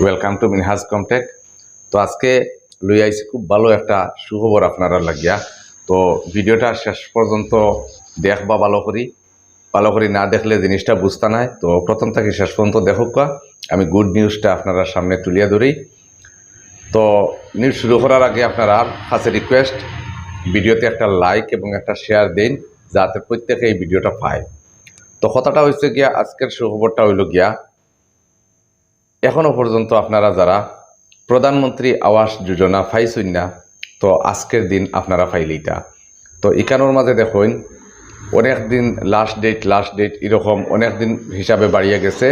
Welcome to Minhaj কমটেক। তো আজকে লই আইছি খুব ভালো একটা সুখবর আপনারা লাগিয়া। তো ভিডিওটা শেষ পর্যন্ত দেখবা ভালো করি না দেখলে জিনিসটা বুঝতে নাই। তো প্রথম থেকে শেষ পর্যন্ত দেখুক আমি গুড নিউজটা আপনারা সামনে তুলিয়া ধরি। তো নিউজ শুরু করার আগে আপনারা কাছে রিকোয়েস্ট, ভিডিওতে একটা লাইক এবং একটা শেয়ার দিন যাতে প্রত্যেকে এই ভিডিওটা পায়। তো কথাটা হয়েছে গিয়া, আজকের সুখবরটা হইল গিয়া, এখনো পর্যন্ত আপনারা যারা প্রধানমন্ত্রী আবাস যোজনা পাইছেন না, তো আজকের দিন আপনারা পাইলেইটা। তো এখানোর মাঝে দেখুন অনেক দিন লাস্ট ডেট এরকম অনেক দিন হিসাবে বাড়িয়ে গেছে।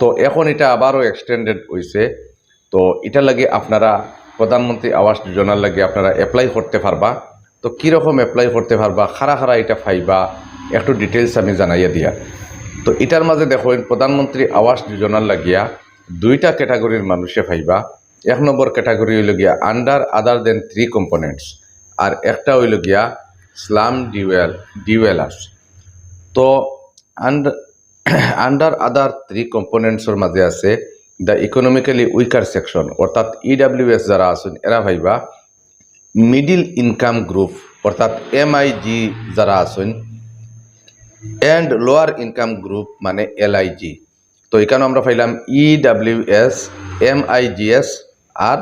তো এখন এটা আবারও এক্সটেন্ডেড হয়েছে। তো এটা লাগে আপনারা প্রধানমন্ত্রী আবাস যোজনার লাগে আপনারা অ্যাপ্লাই করতে পারবা। তো কীরকম অ্যাপ্লাই করতে পারবা, খারা এটা পাইবা, একটু ডিটেলস আমি জানাইয়া দিয়া। তো এটার মাঝে দেখুন প্রধানমন্ত্রী আবাস যোজনার লাগিয়া দুইটা ক্যাটাগরির মানুষে পাইবা। এক নম্বর ক্যাটাগরি হইল গিয়া আন্ডার আদার দেন 3 কম্পোনেন্টস, আর একটা হইল গিয়া স্লাম ডিওয়েলার্স। তো আন্ডার আদার 3 কম্পোনেন্টসের মাঝে আছে দ্য ইকোনমিক্যালি উইকার সেকশন, অর্থাৎ ইডাব্লিউএস যারা আছেন এরা ভাইবা, মিডিল ইনকাম গ্রুপ অর্থাৎ এমআইজি যারা আছেন, অ্যান্ড লোয়ার ইনকাম গ্রুপ মানে এলআইজি। তো এখানে আমরা পাইলাম ইডাব্লিউএস, এমআইজিএস আর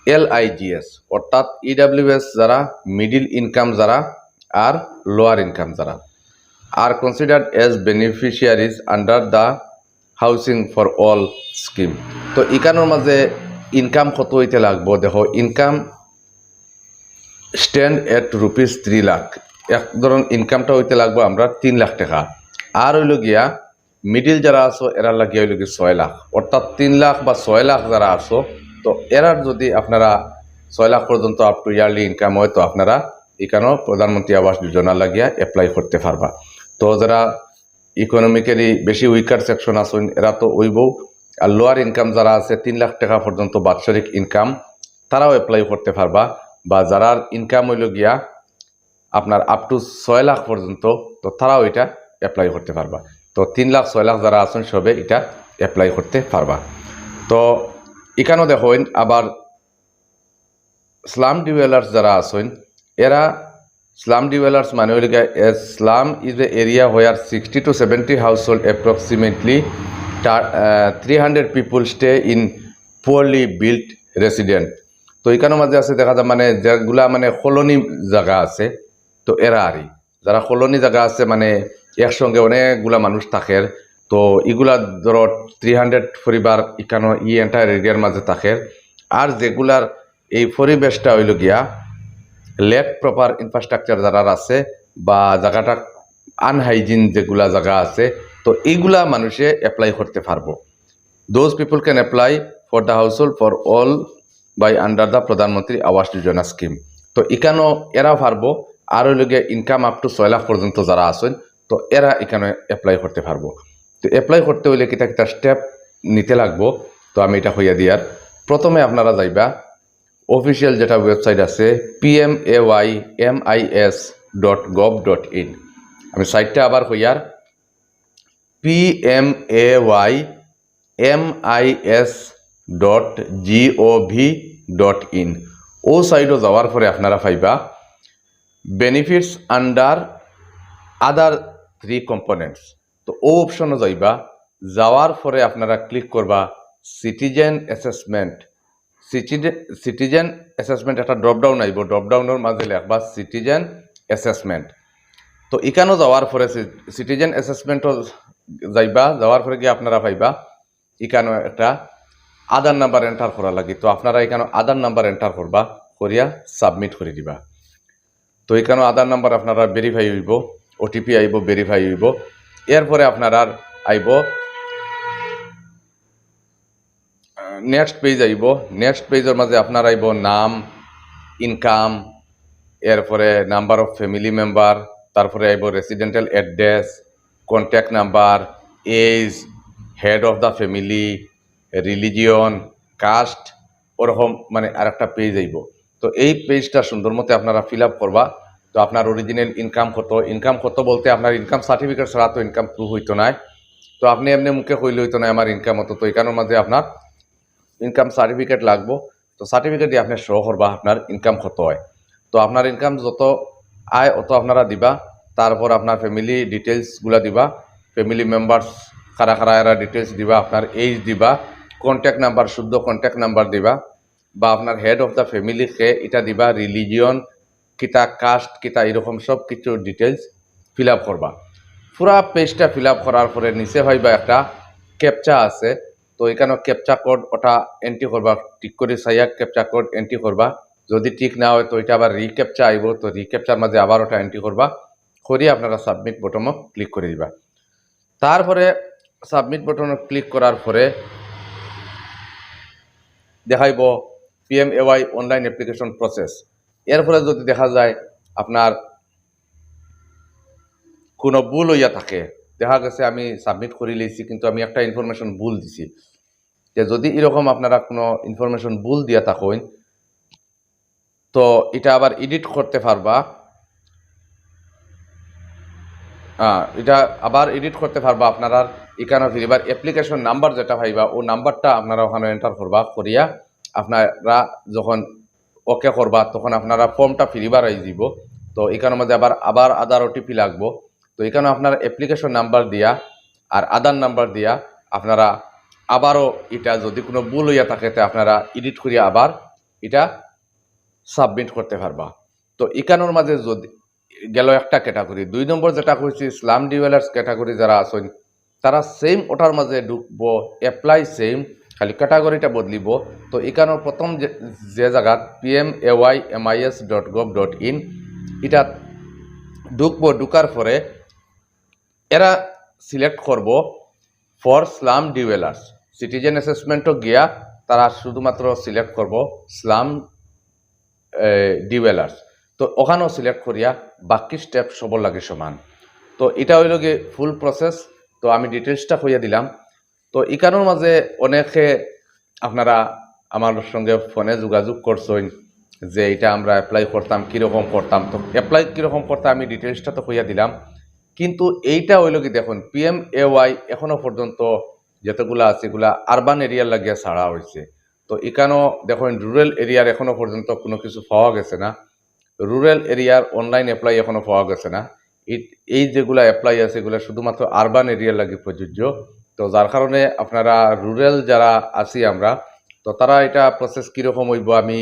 এলআইজিএস, অর্থাৎ ইডাব্লিউএস যারা মিডিল ইনকাম যারা আর লোয়ার ইনকাম যারা আর considered age beneficiaries under the housing for all scheme. তো এখানোর মাঝে ইনকাম কত হইতে লাগবো, দেখো ইনকাম স্ট্যান্ড এট ₹3 লাখ। এক ধরুন ইনকামটা হইতে লাগবো আমরা 3 লাখ টাকা। আর হইল গিয়া মিডিল যারা আছো এরা লাগিয়া হইল গিয়ে 6 লাখ, অর্থাৎ 3 লাখ বা 6 লাখ যারা আছো, তো এরার যদি আপনারা 6 লাখ পর্যন্ত আপ টু ইয়ারলি ইনকাম হয়, তো আপনারা এখানেও প্রধানমন্ত্রী আবাস যোজনা লাগিয়া অ্যাপ্লাই করতে পারবা। তো যারা ইকোনমিক্যালি বেশি উইকার সেকশন আছেন এরা তো ওইবও, আর লোয়ার ইনকাম যারা আছে 3 লাখ টাকা পর্যন্ত বাৎসরিক ইনকাম, তারাও অ্যাপ্লাই করতে পারবা। বা যারা ইনকাম হইল গিয়া আপনার আপ টু 6 লাখ পর্যন্ত, তো তারাও এটা অ্যাপ্লাই করতে পারবা। তো 3 লাখ 6 লাখ যারা আছেন সবে এটা অ্যাপ্লাই করতে পারবা। তো এখানেও দেখুন আবার স্লাম ডিওয়েলার্স যারা আছেন এরা, স্লাম ডিওয়েলার্স মানে হইল গিয়া slum is a area where 60 to 70 household approximately 300 people stay in poorly built resident. তো এখানের মাঝে আছে দেখা যায় মানে যেগুলা মানে কলোনি জায়গা আছে, তো এরা আরই যারা কলোনি জায়গা আছে মানে একসঙ্গে অনেকগুলা মানুষ থাকে, তো এগুলা ধরো 300 পরিবার এখানে এন্টায়ার এরিয়ার মাঝে থাকে। আর যেগুলার এই পরিবেশটা হইল গিয়া লেক প্রপার ইনফ্রাস্ট্রাকচার যারা আছে বা জায়গাটা আনহাইজিন যেগুলা জায়গা আছে, তো এইগুলা মানুষে অ্যাপ্লাই করতে পারবো। Those people can apply for the household for all by under the Pradhan Mantri Awas Yojana scheme. তো এখানেও এরা পারবো। আর হইল গিয়ে ইনকাম আপ টু 6 লাখ পর্যন্ত যারা আছেন, তো এরা এখানে অ্যাপ্লাই করতে পারবো। তো অ্যাপ্লাই করতে হইলে কিতা স্টেপ নিতে লাগবো, তো আমি এটা হইয়া দিয়ার। প্রথমে আপনারা যাইবা অফিসিয়াল যেটা ওয়েবসাইট আছে pmaymis.gov.in। আমি সাইটটা আবার হইয়ার pmaymis.gov.in। ও সাইটও যাওয়ার পরে আপনারা পাইবা বেনিফিটস আন্ডার আদার 3 কম্পোনেন্টস। তো ও অপশনও যাইবা, যাওয়ার পরে আপনারা ক্লিক করবা সিটিজেন অ্যাসেসমেন্ট। সিটিজেন অ্যাসেসমেন্ট একটা ড্রপডাউন আইব, ড্রপডাউনের মাঝে লেখবা সিটিজেন অ্যাসেসমেন্ট। তো এখানেও যাওয়ার পরে সিটিজেন অ্যাসেসমেন্টও যাইবা, যাওয়ার পরে গিয়ে আপনারা পাইবা এখানেও একটা আধার নাম্বার এন্টার করা লাগে। তো আপনারা এখানে আধার নাম্বার এন্টার করবা, করিয়া সাবমিট করে দিবা। তো এখানেও আধার নাম্বার আপনারা ভেরিফাই হইব, ওটিপি আইব, ভেরিফাই হইব। এরপরে আপনারা আইব নেক্সট পেজ আইব। নেক্সট পেজের মাঝে আপনার আইব নাম, ইনকাম, এরপরে নাম্বার অফ ফ্যামিলি মেম্বার, তারপরে আইব residential address, contact number, age, head of the family, religion, caste, ওরকম মানে আর একটা পেজ আইব। তো এই পেজটা সুন্দর মতো আপনারা ফিল আপ করবা। তো আপনার অরিজিনাল ইনকাম কত বলতে আপনার ইনকাম সার্টিফিকেট ছাড়া তো ইনকাম প্রুফ হইতো না। তো আপনি এমনি মুখে কইলে হইতো না আমার ইনকাম হতো। তো এখানের মাঝে আপনার ইনকাম সার্টিফিকেট লাগবো। তো সার্টিফিকেট দিয়ে আপনি শো করবা আপনার ইনকাম কত হয়। তো আপনার ইনকাম যত আয় অত আপনারা দিবা। তারপর আপনার ফ্যামিলি ডিটেলসগুলো দিবা, ফ্যামিলি মেম্বার্স কারা কারা এরা ডিটেলস দিবা, আপনার এইজ দিবা, কন্ট্যাক্ট নাম্বার, শুদ্ধ কন্ট্যাক্ট নাম্বার দিবা, বা আপনার হেড অফ দ্য ফ্যামিলি কে এটা দিবা, রিলিজিয়ন কিতা, কাস্ট কিতা, এরকম সব কিছু ডিটেলস ফিল আপ করবা। পুরা পেজটা ফিল আপ করার পরে নিচে হইবা একটা ক্যাপচা আছে। তো এখানে ক্যাপচা কোড ওটা এন্ট্রি করবা, ঠিক করে সাইয়া ক্যাপচা কোড এন্ট্রি করবা। যদি ঠিক না হয় তো এটা আবার রিক্যাপচা আইব, তো রিক্যাপচার মাঝে আবার ওটা এন্ট্রি করবা, করিয়ে আপনারা সাবমিট বটমত ক্লিক করে দিবা। তারপরে সাবমিট বটনে ক্লিক করার পরে দেখাইব PMAY অনলাইন অ্যাপ্লিকেশন প্রসেস। এরপরে যদি দেখা যায় আপনার কোনো ভুল হইয়া থাকে, দেখা গেছে আমি সাবমিট করে লিয়েছি কিন্তু আমি একটা ইনফরমেশন ভুল দিছি, যে যদি এরকম আপনারা কোনো ইনফরমেশন ভুল দিয়া থাকেন তো এটা আবার এডিট করতে পারবা। এটা আবার এডিট করতে পারবা আপনারা এখানে ফিরিবার অ্যাপ্লিকেশন নাম্বার যেটা পাইবা ও নাম্বারটা আপনারা ওখানে এন্টার করবা, করিয়া আপনারা যখন ওকে করবা তখন আপনারা ফর্মটা ফিরিবার আই যাব। তো এখানের মধ্যে আবার আধার ওটিপি লাগবো। তো এখানে আপনার অ্যাপ্লিকেশন নাম্বার দিয়া আর আধার নাম্বার দিয়া আপনারা আবারও এটা যদি কোনো ভুল হইয়া থাকে তো আপনারা এডিট করিয়া আবার এটা সাবমিট করতে পারবা। তো এখানোর মাঝে যদি গেল একটা ক্যাটাগরি, 2 নম্বর যেটা কইছি স্লাম ডিওয়েলার্স ক্যাটাগরি যারা আছেন তারা সেম ওটার মাঝে ঢুকবো, অ্যাপ্লাই সেম, খালি ক্যাটাগরিটা বদলিব। তো এখানোর প্রথম যে জায়গা PMAYMIS.gov.in এটা ঢুকবো, ঢুকার পরে এরা সিলেক্ট করব ফর স্লাম ডিওয়েলার্স। সিটিজেন অ্যাসেসমেন্টও গিয়া তারা শুধুমাত্র সিলেক্ট করব স্লাম ডিওয়েলার্স। তো ওখানেও সিলেক্ট করিয়া বাকি স্টেপ সবর লাগে সমান। তো এটা হইল গিয়ে ফুল প্রসেস। তো আমি ডিটেলসটা কইয়া দিলাম। তো এখানোর মাঝে অনেকে আপনারা আমার সঙ্গে ফোনে যোগাযোগ করছেন যে এটা আমরা অ্যাপ্লাই করতাম, কীরকম করতাম। তো অ্যাপ্লাই কীরকম করতাম আমি ডিটেলসটা তো কইয়া দিলাম, কিন্তু এইটা হইল কি দেখুন PMAY এখনও পর্যন্ত যতগুলো আছে এগুলা আরবান এরিয়ার লাগিয়া ছাড়া হয়েছে। তো এখানেও দেখুন রুরাল এরিয়ার এখনও পর্যন্ত কোনো কিছু পাওয়া গেছে না, রুরাল এরিয়ার অনলাইন অ্যাপ্লাই এখনও পাওয়া গেছে না। এই যেগুলো অ্যাপ্লাই আছে এগুলো শুধুমাত্র আরবান এরিয়ার লাগে প্রযোজ্য। তো যার কারণে আপনারা রুরাল যারা আছি আমরা, তো তারা এটা প্রসেস কীরকম হইব আমি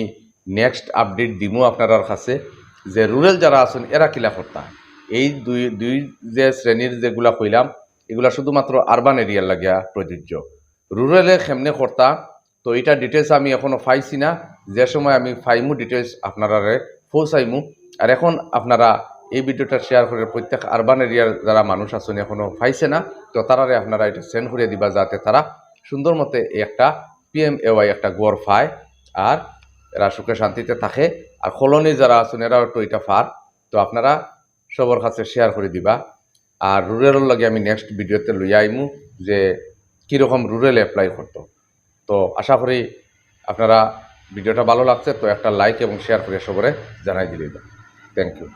নেক্সট আপডেট দিমু আপনার কাছে, যে রুরাল যারা আছেন এরা কিলা করতা। এই দুই যে শ্রেণীর যেগুলা কইলাম এগুলা শুধুমাত্র আরবান এরিয়ার লাগিয়া প্রযোজ্য। রুরালে কেমনে করতা তো এটা ডিটেলস আমি এখনও পাইছি না, যে সময় আমি পাইমু ডিটেলস আপনারা পৌঁছাইমু। আর এখন আপনারা এই ভিডিওটা শেয়ার করে প্রত্যেক আরবান এরিয়ার যারা মানুষ আছেন এখনও পাইছে না, তো তারারে আপনারা এটা সেন্ড করে দিবা যাতে তারা সুন্দর মতে একটা PMAY একটা গড় পায় আর এরা সুখে শান্তিতে থাকে। আর কলোনি যারা আছেন এরাও একটু এটা পার। তো আপনারা সবার কাছে শেয়ার করে দিবা। আর রুরালের লগে আমি নেক্সট ভিডিওতে লইয়া আইমু যে কীরকম রুরাল অ্যাপ্লাই করতো। তো আশা করি আপনারা ভিডিওটা ভালো লাগছে, তো একটা লাইক এবং শেয়ার করে সবরে জানাই দিবেন। Thank you.